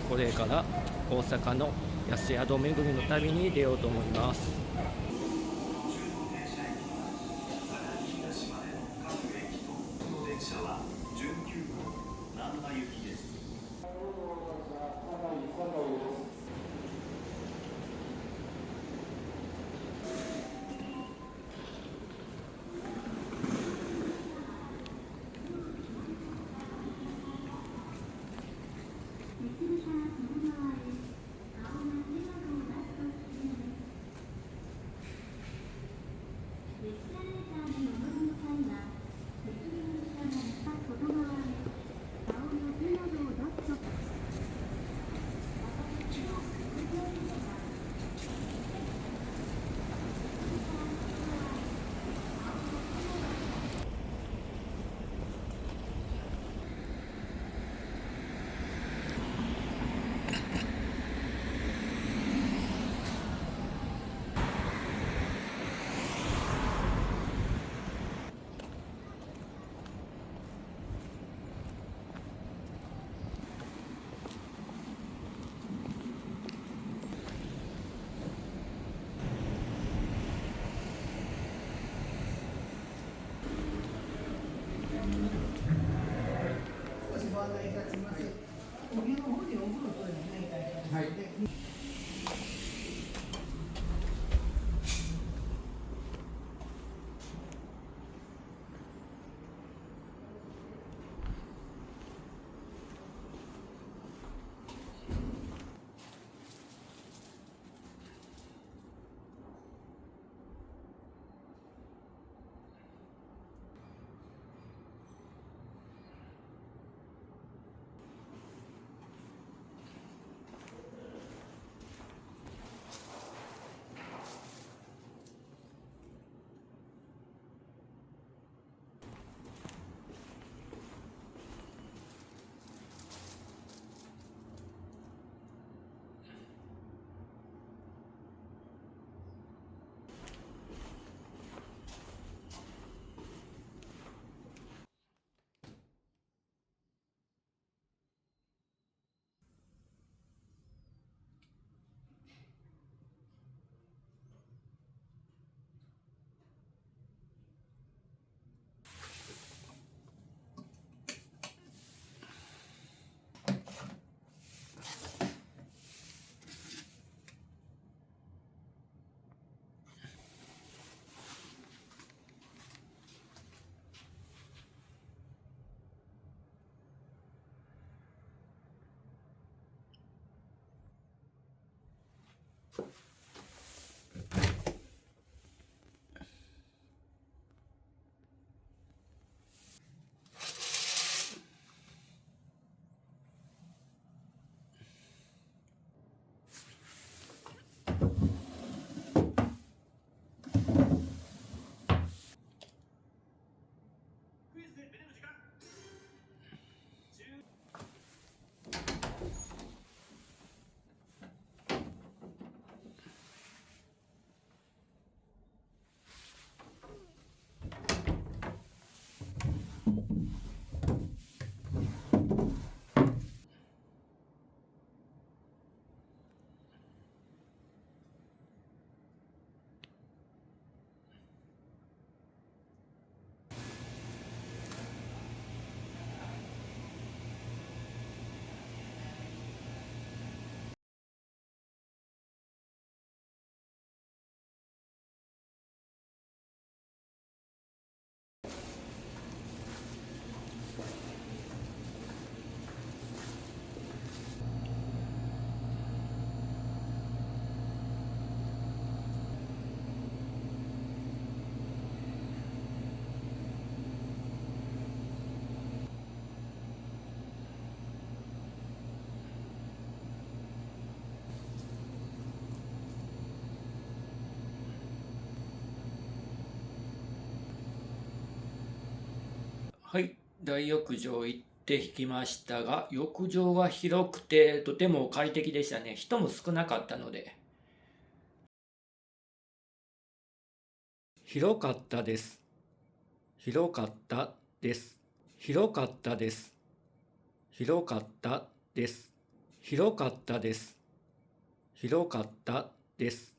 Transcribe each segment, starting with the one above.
これから大阪の安宿巡りの旅に出ようと思います。少しご案内いたします。お部屋の方にお風呂というのがないたいますので。はい、大浴場行ってきましたが、浴場は広くてとても快適でしたね。人も少なかったので。広かったです。広かったです。広かったです。広かったです。広かったです。広かったです。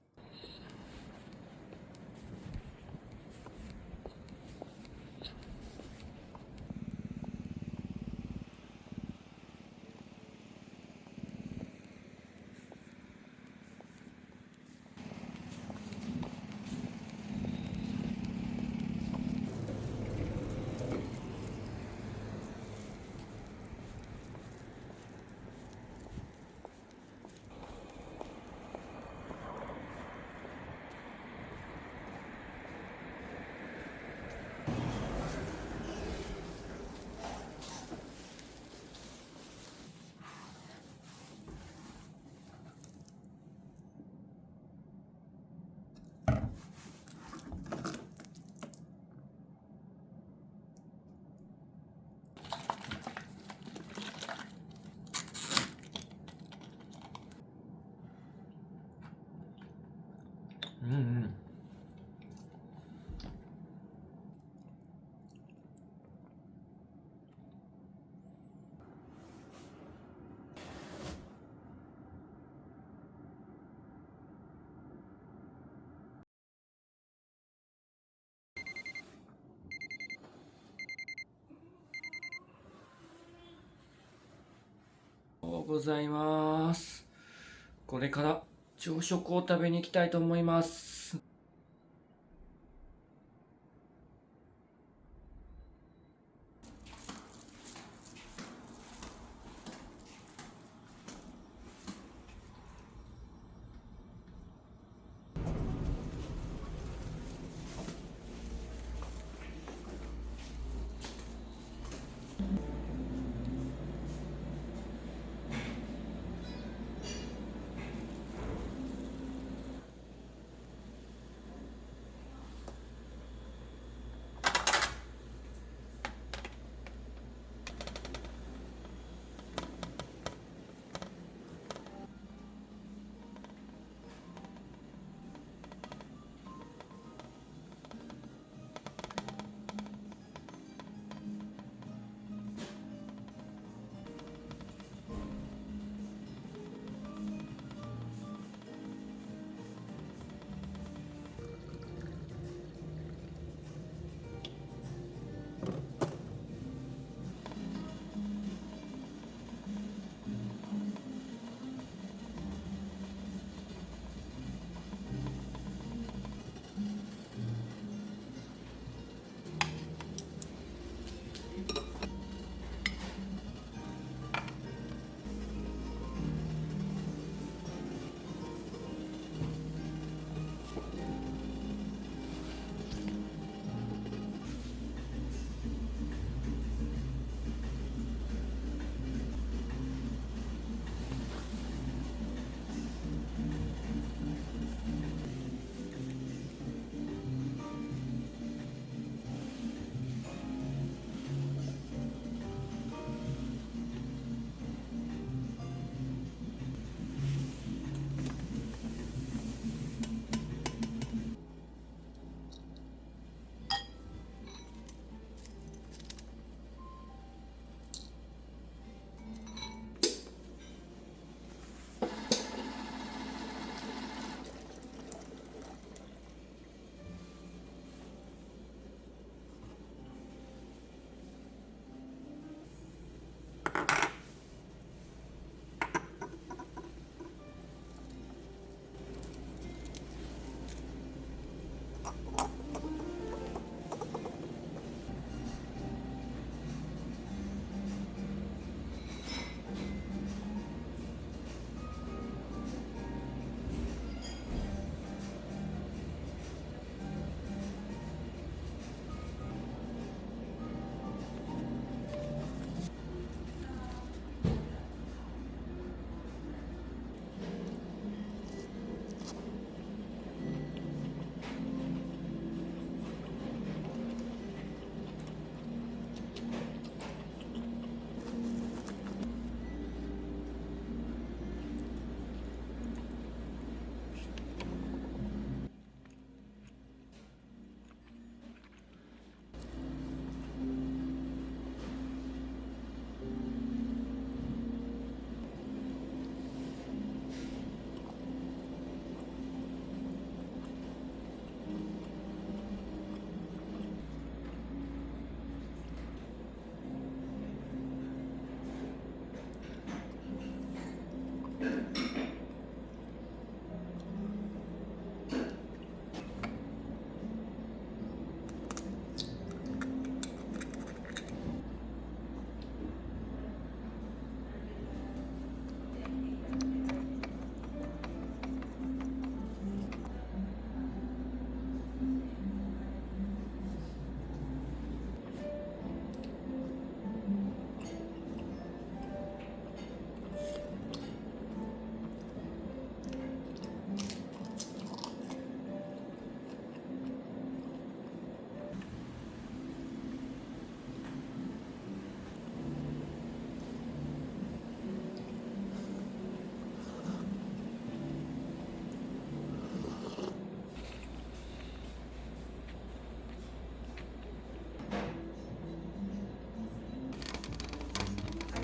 うんうん。おはようございます。これから朝食を食べに行きたいと思います。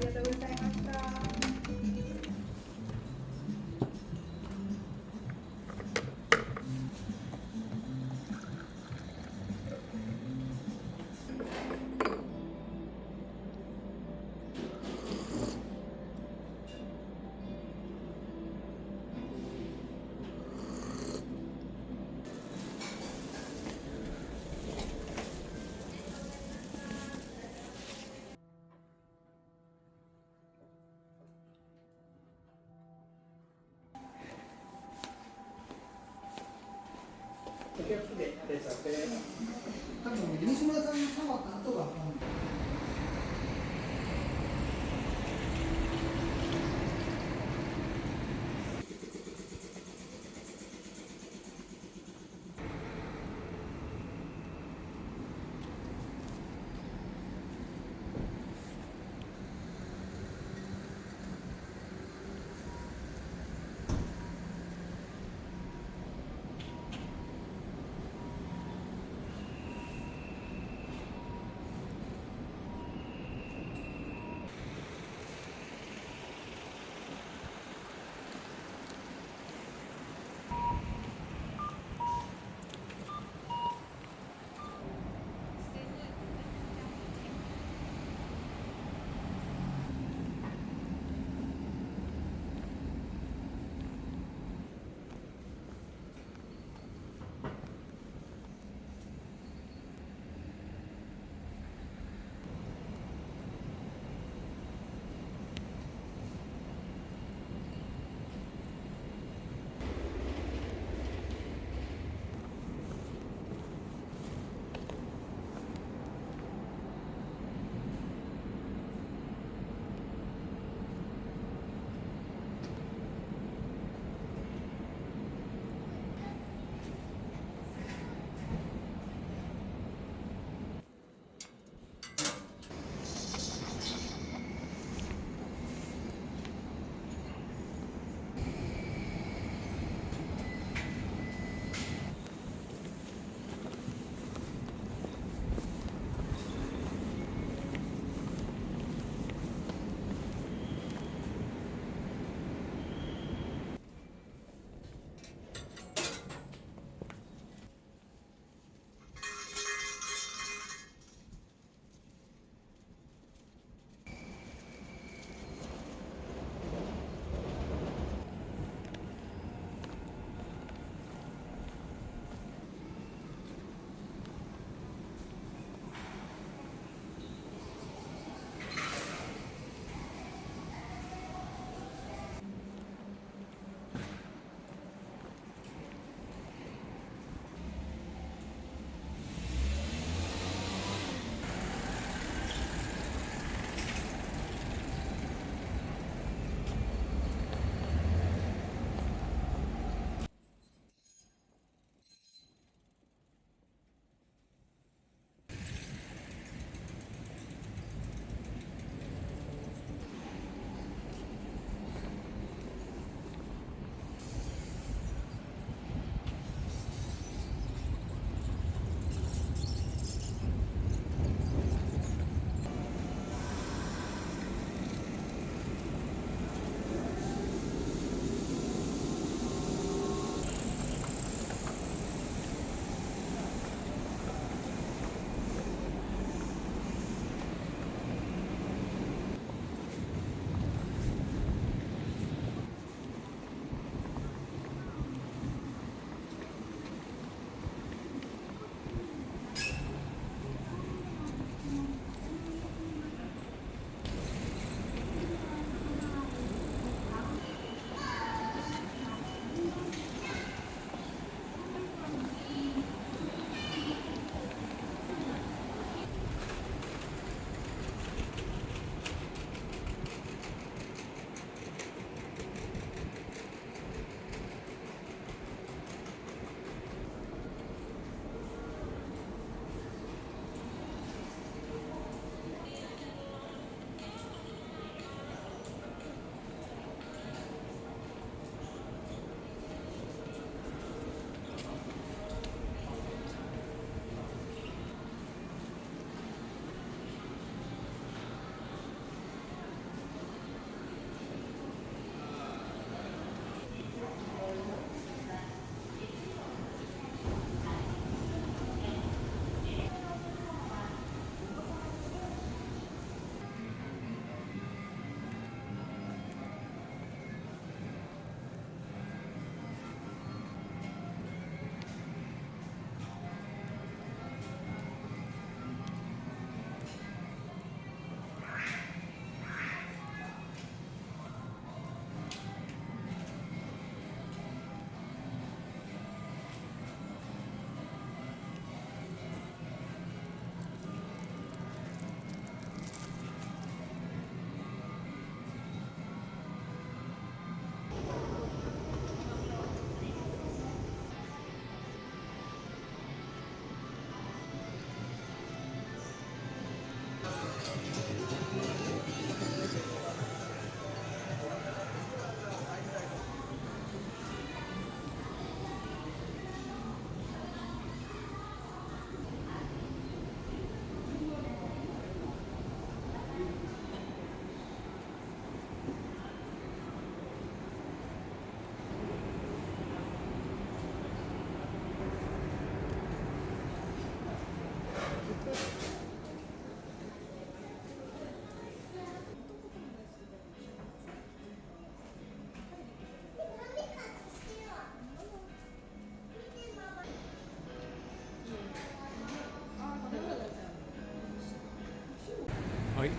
りがとうございました。多分西村さんが触った後が。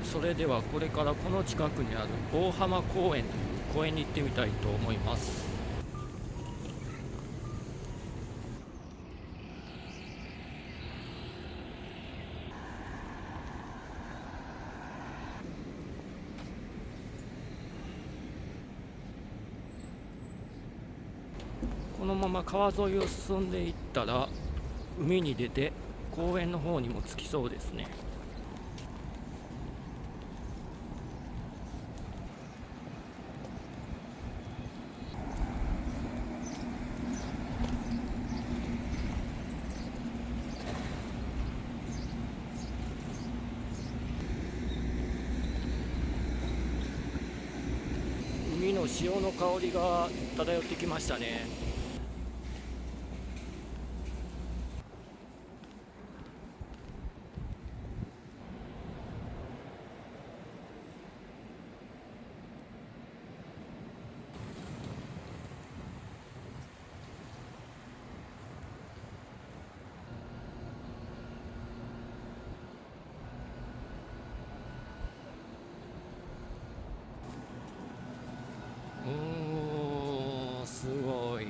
それではこれからこの近くにある大浜公園という公園に行ってみたいと思います。このまま川沿いを進んでいったら海に出て公園の方にも着きそうですね。海の潮の香りが漂ってきましたね。すごい。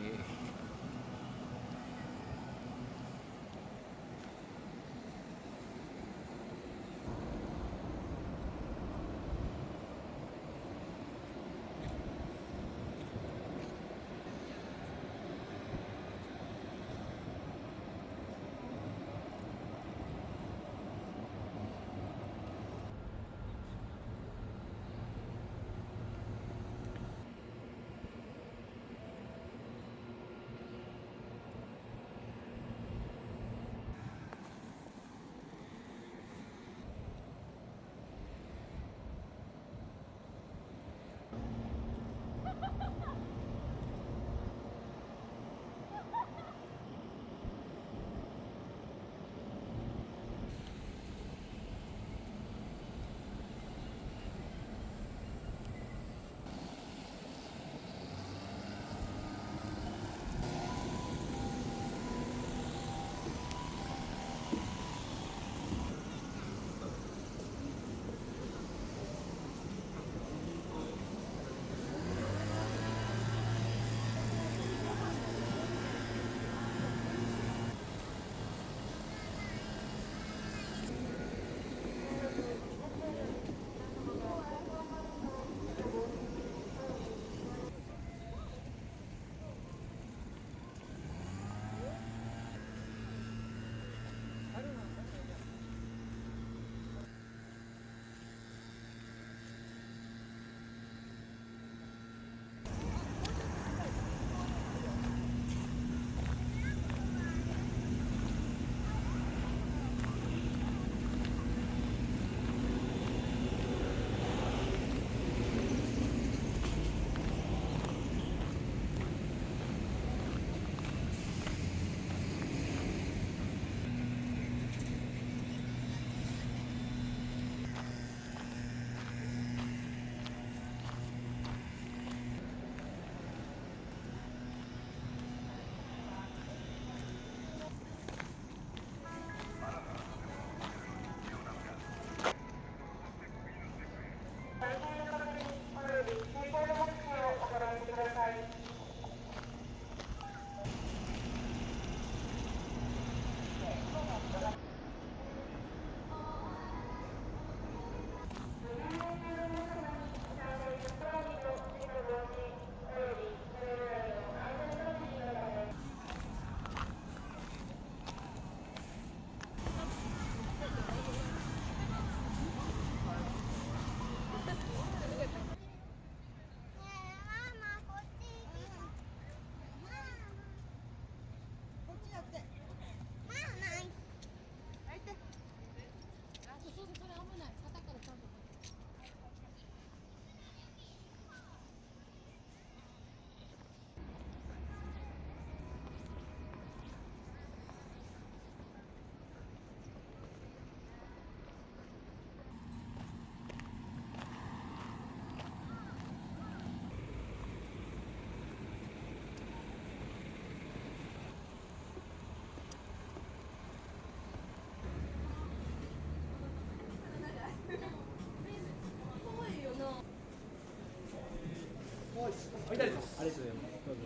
りがとうございます。どうぞ。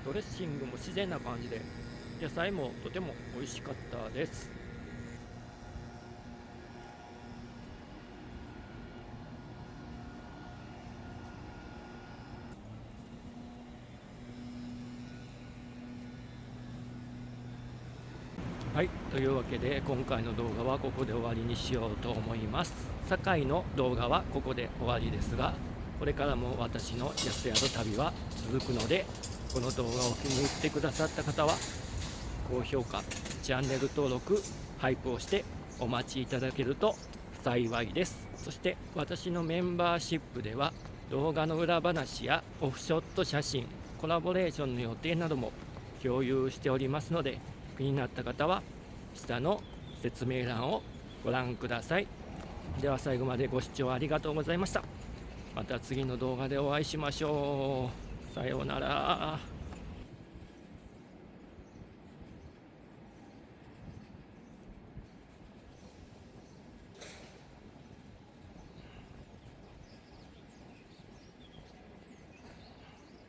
ドレッシングも自然な感じで、野菜もとても美味しかったです。はい、というわけで今回の動画はここで終わりにしようと思います。堺の動画はここで終わりですが、これからも私の安宿旅は続くので、この動画を気に入ってくださった方は高評価、チャンネル登録、ハイプをしてお待ちいただけると幸いです。そして私のメンバーシップでは動画の裏話やオフショット写真、コラボレーションの予定なども共有しておりますので、気になった方は下の説明欄をご覧ください。では最後までご視聴ありがとうございました。また次の動画でお会いしましょう。さようなら。